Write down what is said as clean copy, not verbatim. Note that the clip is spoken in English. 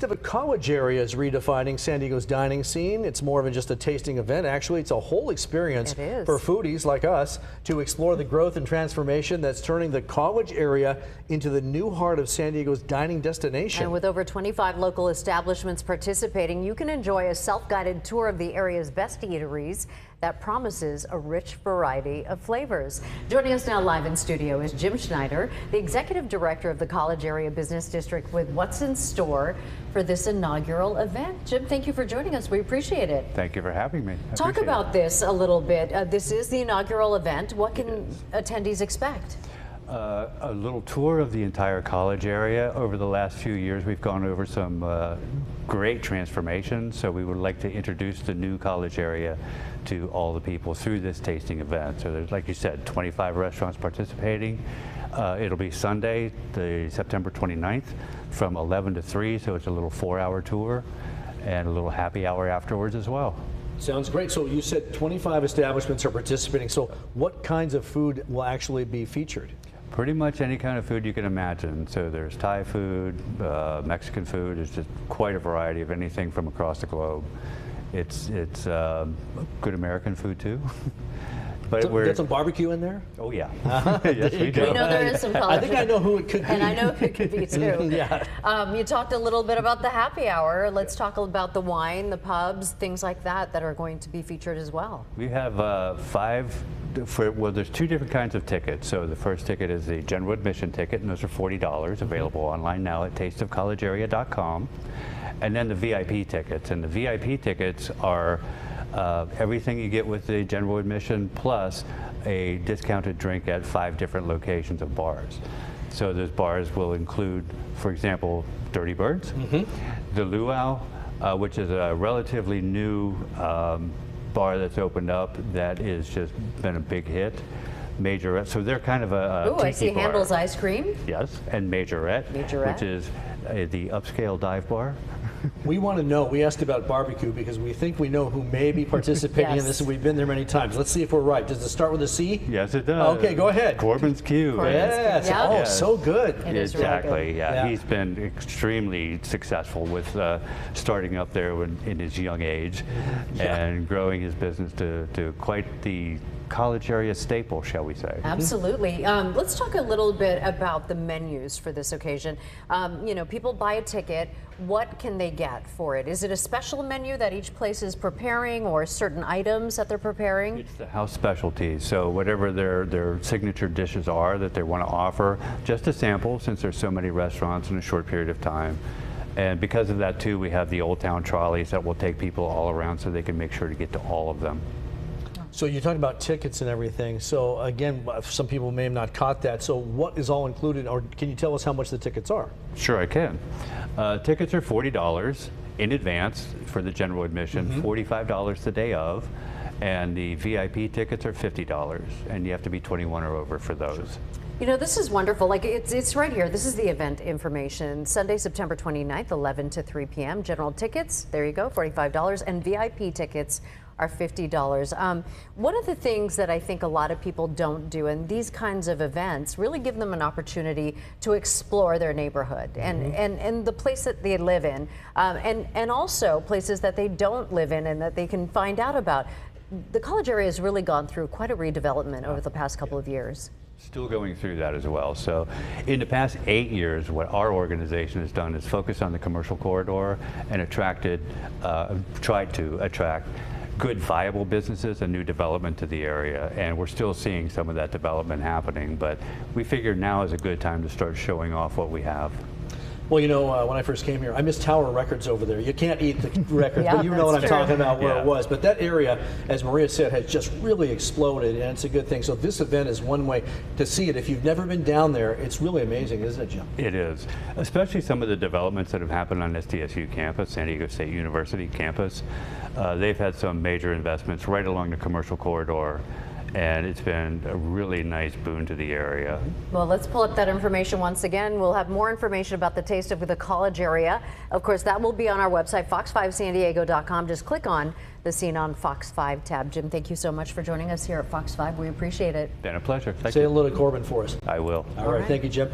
Pacific College area is redefining San Diego's dining scene. It's more than just a tasting event. Actually, it's a whole experience for foodies like us to explore the growth and transformation that's turning the college area into the new heart of San Diego's dining destination. And with over 25 local establishments participating, you can enjoy a self-guided tour of the area's best eateries that promises a rich variety of flavors. Joining us now live in studio is Jim Schneider, the Executive Director of the College Area Business District, with what's in store for this inaugural event. Jim, thank you for joining us. We appreciate it. Thank you for having me. Talk about this a little bit. This is the inaugural event. What can attendees expect? A little tour of the entire college area. Over the last few years, we've gone over some great transformations, so we would like to introduce the new college area to all the people through this tasting event. So there's, like you said, 25 restaurants participating. It'll be Sunday, the September 29th from 11 to 3, so it's a little 4-hour tour and a little happy hour afterwards as well. Sounds great. So you said 25 establishments are participating. So what kinds of food will actually be featured? Pretty much any kind of food you can imagine. So there's Thai food, Mexican food. There's just quite a variety of anything from across the globe. It's good American food too. But we're get some barbecue in there? Oh yeah. Yes, we do. We know there is some college. I think I know who it could be. And I know who it could be too. Yeah. You talked a little bit about the happy hour. Let's talk about the wine, the pubs, things like that that are going to be featured as well. We have there's two different kinds of tickets. So the first ticket is the general admission ticket, and those are $40, available online now at tasteofcollegearea.com. And then the VIP tickets, and the VIP tickets are everything you get with the general admission plus a discounted drink at 5 different locations of bars. So those bars will include, for example, Dirty Birds, the Luau, which is a relatively new bar that's opened up that has just been a big hit. Majorette, so they're kind of a Ooh, I see bar. Handel's Ice Cream. Yes, and Majorette, which is the upscale dive bar. We want to know, we asked about barbecue because we think we know who may be participating in this, and we've been there many times. Let's see if we're right. Does it start with a C? Yes, it does. Okay, go ahead. Corbin's Q. Yes. Yeah. Oh, so good. It is exactly. really good. Yeah. He's been extremely successful with starting up there in his young age and growing his business to quite the college area staple, shall we say. Absolutely. Let's talk a little bit about the menus for this occasion. You know, people buy a ticket. What can they get for it? Is it a special menu that each place is preparing, or certain items that they're preparing? It's the house specialties. So whatever their signature dishes are that they want to offer, just a sample, since there's so many restaurants in a short period of time. And because of that too, we have the Old Town trolleys that will take people all around so they can make sure to get to all of them. So you're talking about tickets and everything. So again, some people may have not caught that. So what is all included, or can you tell us how much the tickets are? Sure, I can. Tickets are $40 in advance for the general admission, $45 the day of, and the VIP tickets are $50, and you have to be 21 or over for those. Sure. You know, this is wonderful. Like, it's right here. This is the event information. Sunday, September 29th, 11 to 3 p.m. General tickets, there you go, $45, and VIP tickets are $50. One of the things that I think a lot of people don't do in these kinds of events really give them an opportunity to explore their neighborhood and the place that they live in, and also places that they don't live in and that they can find out about. The college area has really gone through quite a redevelopment over the past couple of years. Still going through that as well. So in the past 8 years, what our organization has done is focus on the commercial corridor and tried to attract good, viable businesses and new development to the area. And we're still seeing some of that development happening, but we figured now is a good time to start showing off what we have. Well, you know, when I first came here, I missed Tower Records over there. You can't eat the records, but you know what I'm talking about, where it was. But that area, as Maria said, has just really exploded, and it's a good thing. So this event is one way to see it. If you've never been down there, it's really amazing, isn't it, Jim? It is, especially some of the developments that have happened on SDSU campus, San Diego State University campus. They've had some major investments right along the commercial corridor, and it's been a really nice boon to the area. Well, let's pull up that information once again. We'll have more information about the Taste of the College Area. Of course, that will be on our website, fox5sandiego.com. Just click on the Scene on Fox 5 tab. Jim, thank you so much for joining us here at Fox 5. We appreciate it. Been a pleasure. Say a little Corbin for us. I will. All right. Thank you, Jim.